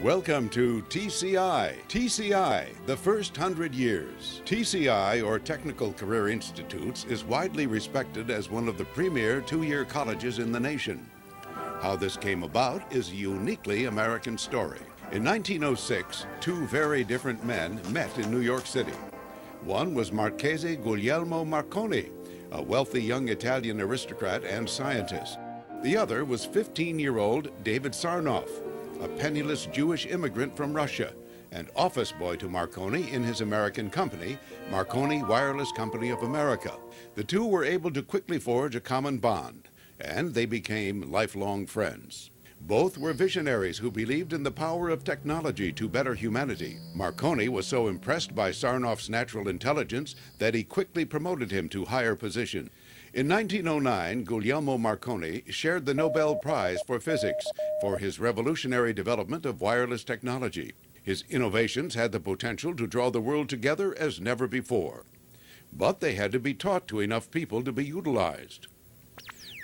Welcome to TCI. TCI, the first 100 years. TCI, or Technical Career Institutes, is widely respected as one of the premier two-year colleges in the nation. How this came about is a uniquely American story. In 1906, two very different men met in New York City. One was Marchese Guglielmo Marconi, a wealthy young Italian aristocrat and scientist. The other was 15-year-old David Sarnoff, a penniless Jewish immigrant from Russia, and office boy to Marconi in his American company, Marconi Wireless Company of America. The two were able to quickly forge a common bond, and they became lifelong friends. Both were visionaries who believed in the power of technology to better humanity. Marconi was so impressed by Sarnoff's natural intelligence that he quickly promoted him to higher position. In 1909, Guglielmo Marconi shared the Nobel Prize for Physics for his revolutionary development of wireless technology. His innovations had the potential to draw the world together as never before. But they had to be taught to enough people to be utilized.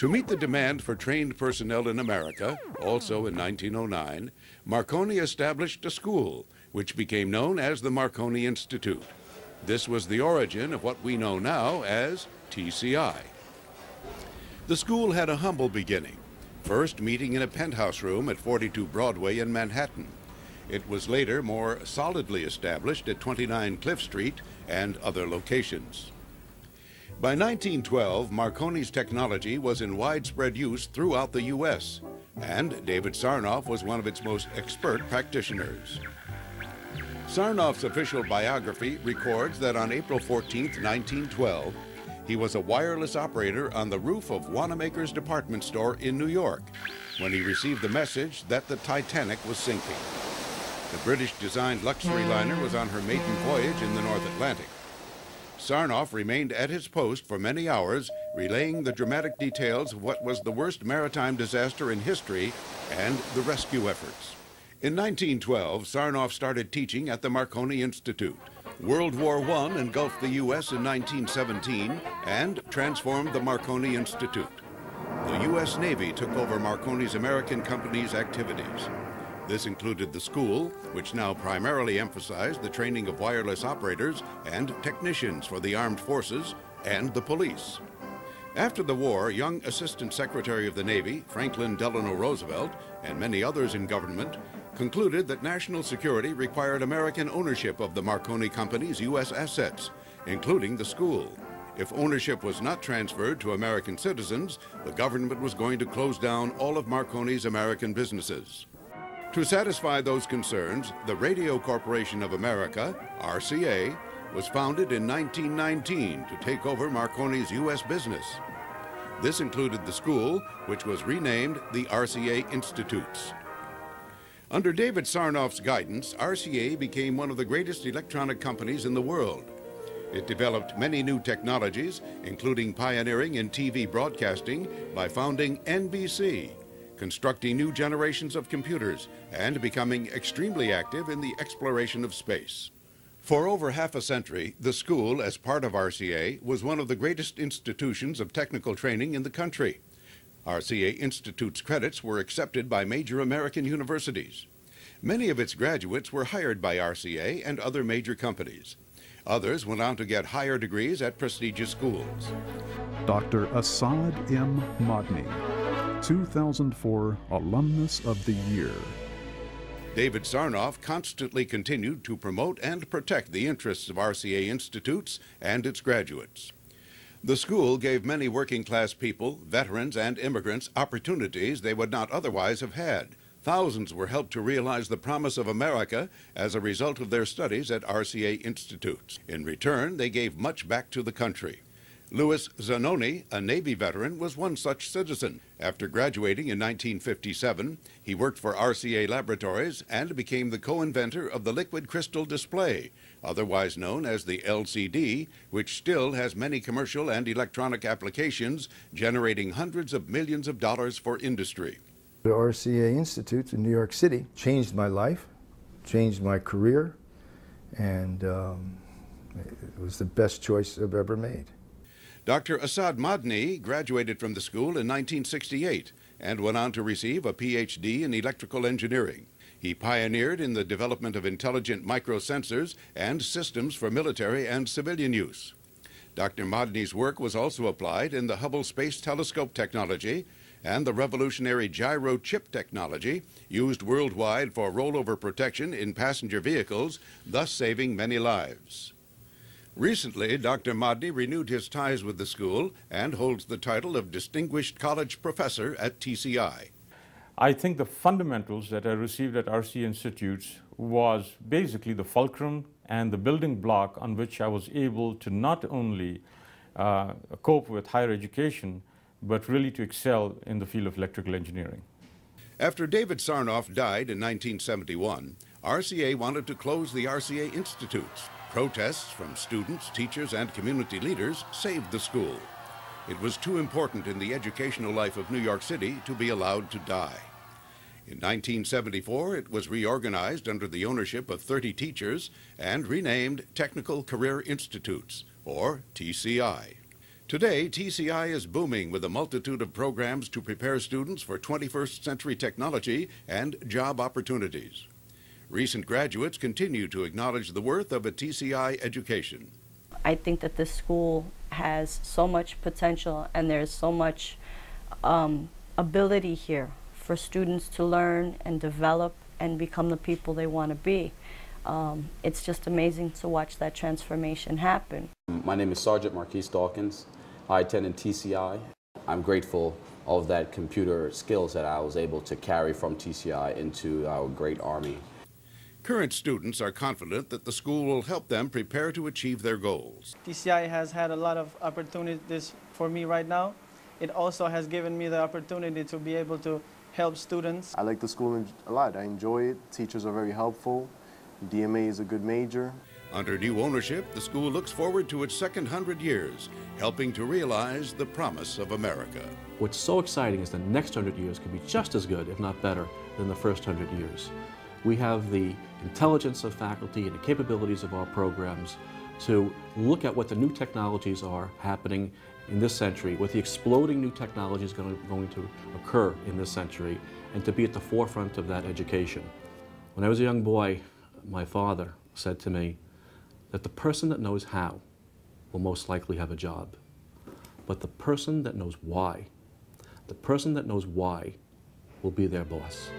To meet the demand for trained personnel in America, also in 1909, Marconi established a school, which became known as the Marconi Institute. This was the origin of what we know now as TCI. The school had a humble beginning, first meeting in a penthouse room at 42 Broadway in Manhattan. It was later more solidly established at 29 Cliff Street and other locations. By 1912, Marconi's technology was in widespread use throughout the U.S., and David Sarnoff was one of its most expert practitioners. Sarnoff's official biography records that on April 14, 1912, he was a wireless operator on the roof of Wanamaker's department store in New York when he received the message that the Titanic was sinking. The British-designed luxury liner was on her maiden voyage in the North Atlantic. Sarnoff remained at his post for many hours, relaying the dramatic details of what was the worst maritime disaster in history and the rescue efforts. In 1912, Sarnoff started teaching at the Marconi Institute. World War I engulfed the U.S. in 1917 and transformed the Marconi Institute. The U.S. Navy took over Marconi's American company's activities. This included the school, which now primarily emphasized the training of wireless operators and technicians for the armed forces and the police. After the war, young Assistant Secretary of the Navy, Franklin Delano Roosevelt, and many others in government concluded that national security required American ownership of the Marconi Company's U.S. assets, including the school. If ownership was not transferred to American citizens, the government was going to close down all of Marconi's American businesses. To satisfy those concerns, the Radio Corporation of America, RCA, was founded in 1919 to take over Marconi's U.S. business. This included the school, which was renamed the RCA Institutes. Under David Sarnoff's guidance, RCA became one of the greatest electronic companies in the world. It developed many new technologies, including pioneering in TV broadcasting by founding NBC, constructing new generations of computers, and becoming extremely active in the exploration of space. For over half a century, the school, as part of RCA, was one of the greatest institutions of technical training in the country. RCA Institute's credits were accepted by major American universities. Many of its graduates were hired by RCA and other major companies. Others went on to get higher degrees at prestigious schools. Dr. Asad M. Madni, 2004 Alumnus of the Year. David Sarnoff constantly continued to promote and protect the interests of RCA Institutes and its graduates. The school gave many working-class people, veterans, and immigrants opportunities they would not otherwise have had. Thousands were helped to realize the promise of America as a result of their studies at RCA Institutes. In return, they gave much back to the country. Louis Zanoni, a Navy veteran, was one such citizen. After graduating in 1957, he worked for RCA Laboratories and became the co-inventor of the liquid crystal display, otherwise known as the LCD, which still has many commercial and electronic applications, generating hundreds of millions of dollars for industry. The RCA Institute in New York City changed my life, changed my career, and it was the best choice I've ever made. Dr. Asad Madni graduated from the school in 1968 and went on to receive a Ph.D. in electrical engineering. He pioneered in the development of intelligent microsensors and systems for military and civilian use. Dr. Madni's work was also applied in the Hubble Space Telescope technology and the revolutionary gyro chip technology used worldwide for rollover protection in passenger vehicles, thus saving many lives. Recently, Dr. Madni renewed his ties with the school and holds the title of Distinguished College Professor at TCI. I think the fundamentals that I received at RCA Institutes was basically the fulcrum and the building block on which I was able to not only cope with higher education, but really to excel in the field of electrical engineering. After David Sarnoff died in 1971, RCA wanted to close the RCA Institutes. Protests from students, teachers, and community leaders saved the school. It was too important in the educational life of New York City to be allowed to die. In 1974, it was reorganized under the ownership of 30 teachers and renamed Technical Career Institutes, or TCI. Today, TCI is booming with a multitude of programs to prepare students for 21st century technology and job opportunities. Recent graduates continue to acknowledge the worth of a TCI education. I think that this school has so much potential, and there's so much ability here for students to learn and develop and become the people they want to be. It's just amazing to watch that transformation happen. My name is Sergeant Marquise Dawkins. I attended TCI. I'm grateful of that computer skills that I was able to carry from TCI into our great Army. Current students are confident that the school will help them prepare to achieve their goals. TCI has had a lot of opportunities for me right now. It also has given me the opportunity to be able to help students. I like the school a lot. I enjoy it. Teachers are very helpful. DMA is a good major. Under new ownership, the school looks forward to its second 100 years, helping to realize the promise of America. What's so exciting is the next 100 years could be just as good, if not better, than the first 100 years. We have the intelligence of faculty and the capabilities of our programs to look at what the new technologies are happening in this century, what the exploding new technologies going to occur in this century, and to be at the forefront of that education. When I was a young boy, my father said to me that the person that knows how will most likely have a job, but the person that knows why will be their boss.